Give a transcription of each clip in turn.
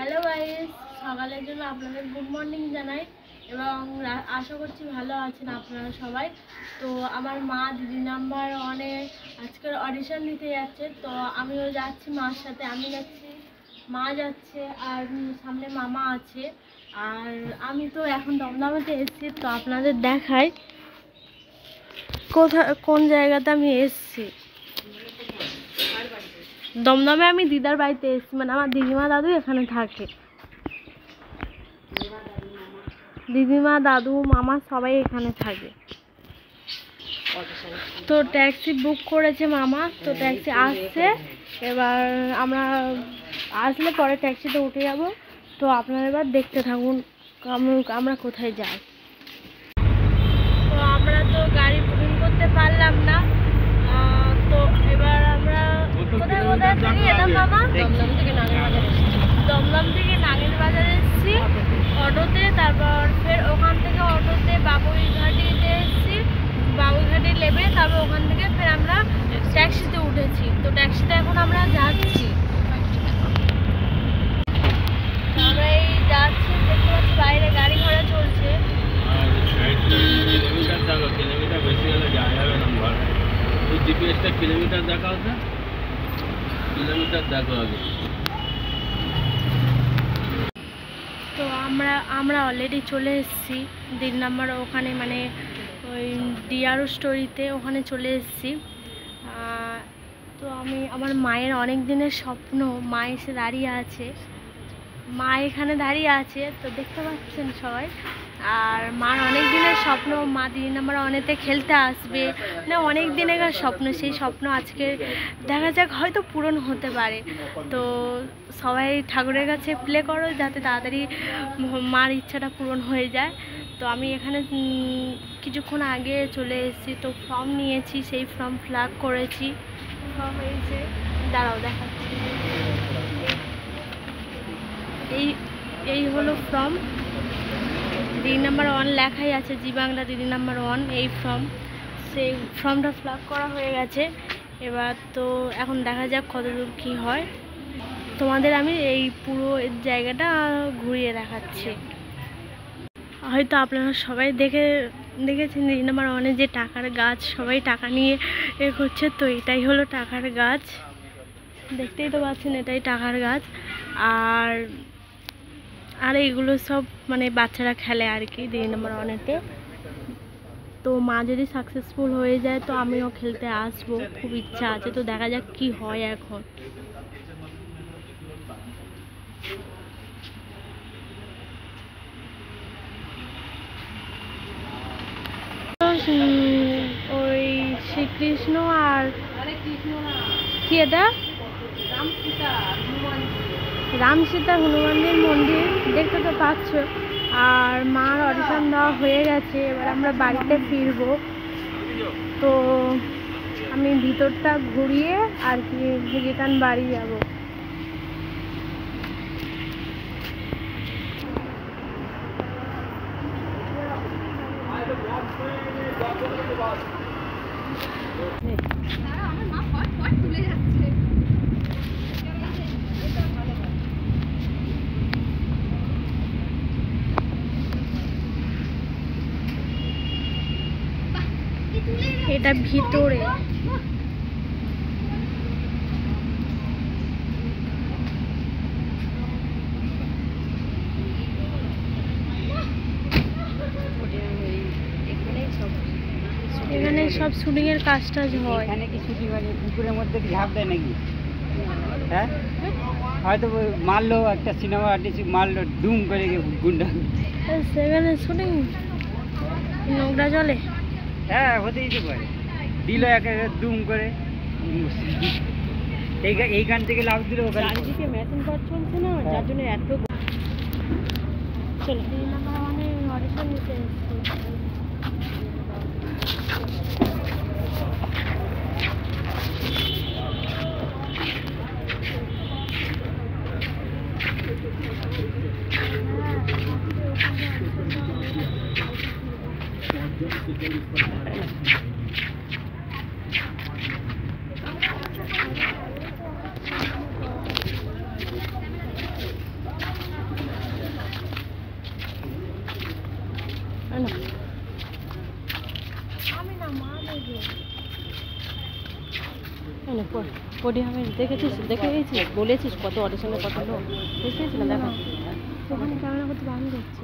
Hello guys, সকালের জন্য আপনাদের গুড মর্নিং জানাই এবং আশা করছি ভালো আছেন আপনারা সবাই। তো আমার মা দিদি নাম্বার ওয়ানে আজকের অডিশন দিতে যাচ্ছে, তো আমিও যাচ্ছি মার সাথে। আমি যাচ্ছি, মা যাচ্ছে, আর সামনে মামা আছে। আর আমি তো এখন দমদমেতে এসেছি, তো আপনাদের দেখাই কোন জায়গাতে আমি এসেছি। দমদমে আমি দিদার বাড়িতে এসেছি, মানে আমার দিদিমা দাদু এখানে থাকে। দিদিমা দাদু মামা সবাই এখানে থাকে। তো ট্যাক্সি বুক করেছে মামা, তো ট্যাক্সি আসছে। এবার আমরা আসলে পরে ট্যাক্সিতে উঠে যাব। তো আপনারা এবার দেখতে থাকুন আমরা কোথায় যাই। তো আমরা তো গাড়ি বুকিং করতে পারলাম না, তো এবার আমরা কোথায় থেকে এলাম মামা? দমদম থেকে নাগের বাজারে এসেছি অটোতে, তারপর ফের ওখান থেকে অটোতে বাবুইঘাটিতে এসেছি। বাবুইঘাটি নেমে তারপর ওখান থেকে ফের আমরা ট্যাক্সিতে উঠেছি। তো ট্যাক্সিতে এখন আমরা যাচ্ছি, আমরা এই যাচ্ছি, দেখতে পাচ্ছি বাইরে গাড়ি ঘোড়া চলছে। কিলোমিটার বেশি হলে যাওয়া যাবে না। জিপিএসটা কিলোমিটার দেখা হচ্ছে, কিলোমিটার দেখো আগে। তো আমরা অলরেডি চলে এসেছি দিন নাম্বার ওখানে, মানে ওই ডিআরও স্টোরিতে ওখানে চলে এসেছি। তো আমার মায়ের অনেক দিনের স্বপ্ন, মা এসে দাঁড়িয়ে আছে, মা এখানে দাঁড়িয়ে আছে, তো দেখতে পাচ্ছেন সবাই। আর মার অনেক দিনের স্বপ্ন, মা দিদি নাম্বার অনেতে খেলতে আসবে, না অনেক দিনের স্বপ্ন। সেই স্বপ্ন আজকে দেখা যাক হয়তো পূরণ হতে পারে। তো সবাই ঠাকুরের কাছে প্লে করো যাতে তাড়াতাড়ি মার ইচ্ছাটা পূরণ হয়ে যায়। তো আমি এখানে কিছুক্ষণ আগে চলে এসেছি, তো ফর্ম নিয়েছি, সেই ফর্ম ফিল আপ করেছি, ফর্ম হয়েছে, দাঁড়াও দেখাচ্ছি। এই হলো ফর্ম, দিদি নাম্বার 1 লেখাই আছে, জি বাংলা দিদি নাম্বার 1 এই ফর্ম। সেই ফর্মটা ফিল আপ করা হয়ে গেছে। এবার তো এখন দেখা যাক কতদূর কী হয়। তোমাদের আমি এই পুরো জায়গাটা ঘুরিয়ে দেখাচ্ছি। হয়তো আপনারা সবাই দেখেছেন দিদি নাম্বার 1-এ যে টাকার গাছ, সবাই টাকা নিয়ে করছে, তো এটাই হলো টাকার গাছ, দেখতেই তো পাচ্ছেন, এটাই টাকার গাছ। আর এইগুলো সব মানে বাচ্চারা খেলে আর কি দিদি নাম্বার 1-এতে। তো মা যদি সাকসেসফুল হয়ে যায় তো আমিও খেলতে আসবো, খুব ইচ্ছা আছে। তো দেখা যাক কি হয় এখন। ওই শ্রীকৃষ্ণ আর কি এটা রাম সীতা হনুমানজির মন্দির দেখতে তো পাচ্ছ। আর মার অডিশন দেওয়া হয়ে গেছে, এবার আমরা বাড়িতে ফিরবো। তো আমি ভিতরটা ঘুরিয়ে আর কি রিটার্ন বাড়ি যাব। এটা ভিতরে, এখানে সব শুটিং এর কাজ টাজ হয়। এখানে কি শুটিং হয়? পুকুরের মধ্যে কি ঝাঁপ দেয় নাকি? হ্যাঁ, হয়তো মারলো একটা সিনেমা আর্টিস্ট, মারলো ডুম করে গুন্ডা, সেখানে শুটিং নোংরা জলে। হ্যাঁ হতেই তো পারে, দিল একেবারে দুম করে। এইখান থেকে লাভ দিল, ওখানে চারিদিকে ম্যাচিং কাজ চলছে না, যার জন্য এত। চলো আমরা অনেক অডিশন নিতে এসেছি। অডিশনে দেখেছিস, দেখে গেছিস, বলেছিস কত অডিশনে কত লোক দেখেছিস না? দেখা ওখানে ক্যামেরা করতে বারণ করছে।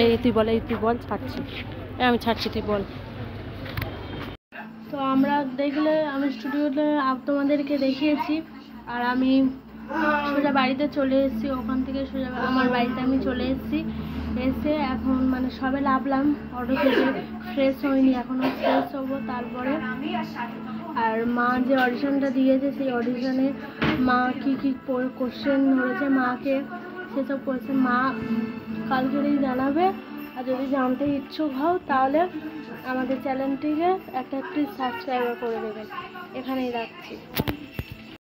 এই তুই বল, এই তুই বল, ছাড়ছি, আমি ছাড়ছি, তুই বল। তো আমরা দেখলে আমি স্টুডিওতে তোমাদেরকে দেখিয়েছি, আর আমি সোজা বাড়িতে চলে এসেছি। ওখান থেকে সোজা আমার বাড়িতে আমি চলে এসেছি। এসে এখন মানে সবে নামলাম অটো থেকে, ফ্রেশ হয়নি, এখনও ফ্রেশ হবো তারপরে। আর মা যে অডিশনটা দিয়েছে সেই অডিশনে মা কী কী কোশ্চেন ধরেছে মাকে, সেসব কোশ্চেন মা কালকেই জানাবে। আর যদি জানতে ইচ্ছুক হও তাহলে আমাদের চ্যানেলটিকে একটা সাবস্ক্রাইবার করে দেবেন। এখানেই রাখছি।